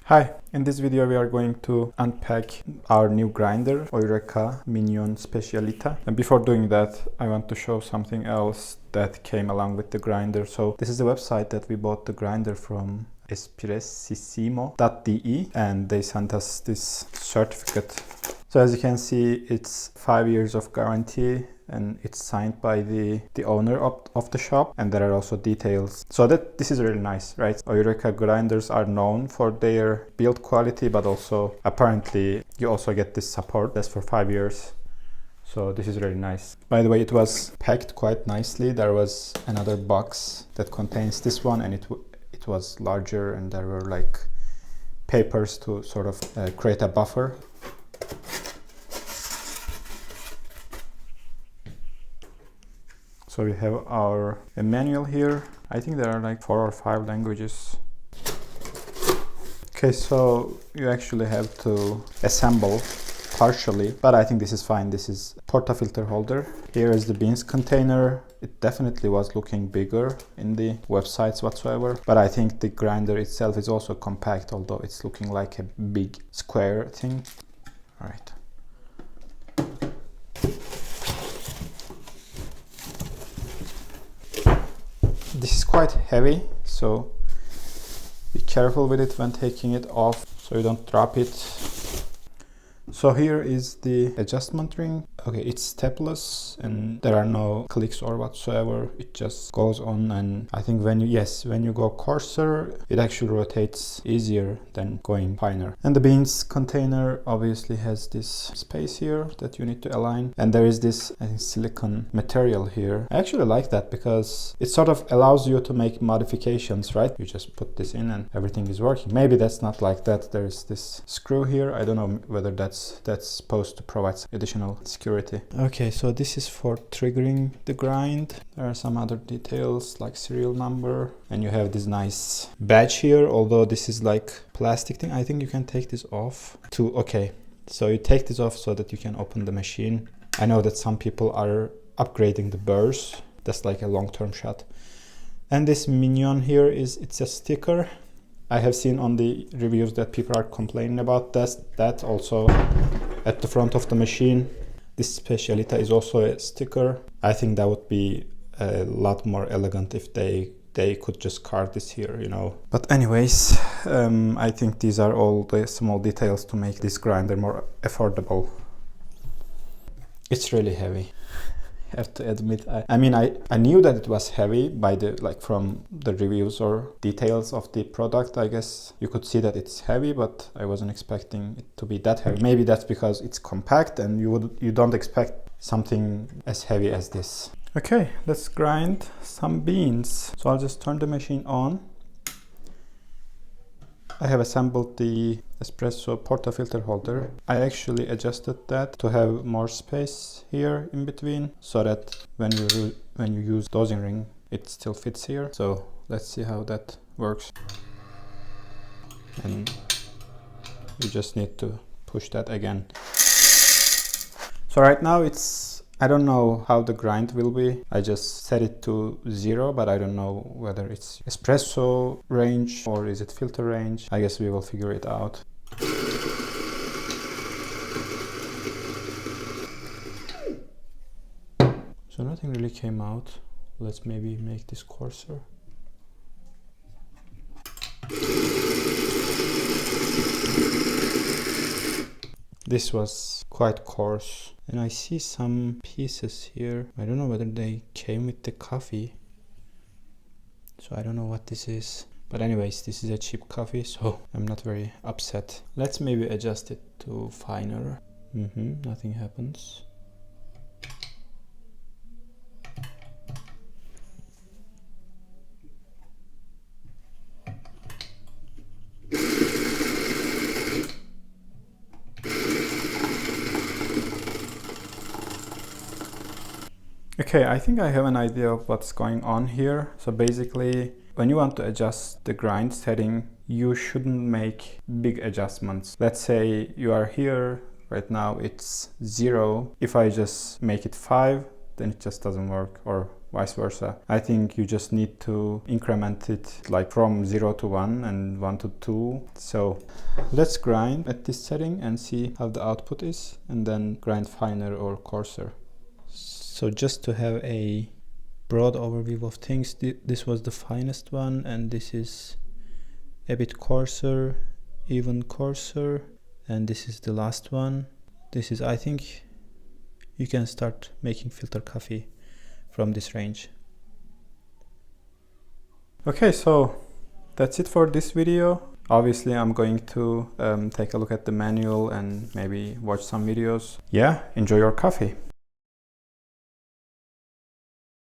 Hi, in this video we are going to unpack our new grinder, Eureka Mignon Specialita. And before doing that, I want to show something else that came along with the grinder. So this is the website that we bought the grinder from, espressissimo.de, and they sent us this certificate. So as you can see, it's 5 years of guarantee and it's signed by the owner of the shop, and there are also details. So that this is really nice, right? Eureka grinders are known for their build quality, but also apparently you also get this support. That's for 5 years. So this is really nice. By the way, it was packed quite nicely. There was another box that contains this one, and it was larger, and there were like papers to sort of create a buffer. So we have our manual here. I think there are like 4 or 5 languages. Okay, so you actually have to assemble partially, but I think this is fine. This is portafilter holder. Here is the beans container. It definitely was looking bigger in the websites whatsoever, but I think the grinder itself is also compact, although it's looking like a big square thing. All right. This is quite heavy, so be careful with it when taking it off so you don't drop it. So here is the adjustment ring. Okay, it's stepless and there are no clicks or whatsoever. It just goes on, and I think when you go coarser, it actually rotates easier than going finer. And the beans container obviously has this space here that you need to align. And there is this, I think, silicone material here. I actually like that because it sort of allows you to make modifications, right? You just put this in and everything is working. Maybe that's not like that. There's this screw here. I don't know whether that's supposed to provide some additional security. Okay, so this is for triggering the grind. There are some other details like serial number, and you have this nice badge here, although this is like plastic thing. I think you can take this off too. Okay, so you take this off so that you can open the machine. I know that some people are upgrading the burrs. That's like a long-term shot. And this Mignon here it's a sticker. I have seen on the reviews that people are complaining about that also at the front of the machine. This Specialita is also a sticker. I think that would be a lot more elegant if they could just carve this here, you know. But anyways, I think these are all the small details to make this grinder more affordable. It's really heavy. I have to admit, I mean, I knew that it was heavy by from the reviews or details of the product. I guess you could see that it's heavy, but I wasn't expecting it to be that heavy. Maybe that's because it's compact and you don't expect something as heavy as this. Okay, let's grind some beans. So I'll just turn the machine on. I have assembled the espresso portafilter holder. I actually adjusted that to have more space here in between so that when you use dosing ring, it still fits here. So let's see how that works. And you just need to push that again. So right now I don't know how the grind will be. I just set it to 0, but I don't know whether it's espresso range or is it filter range. I guess we will figure it out. So nothing really came out. Let's maybe make this coarser. This was quite coarse. And I see some pieces here. I don't know whether they came with the coffee. So I don't know what this is. But anyways, this is a cheap coffee, so I'm not very upset. Let's maybe adjust it to finer. Nothing happens. Okay, I think I have an idea of what's going on here. So basically, when you want to adjust the grind setting, you shouldn't make big adjustments. Let's say you are here, right now it's 0. If I just make it 5, then it just doesn't work, or vice versa. I think you just need to increment it like from 0 to 1 and 1 to 2. So let's grind at this setting and see how the output is, and then grind finer or coarser. So just to have a broad overview of things, this was the finest one, and this is a bit coarser, even coarser, and this is the last one. This is, I think you can start making filter coffee from this range. Okay, so that's it for this video. Obviously I'm going to take a look at the manual and maybe watch some videos. Yeah, enjoy your coffee.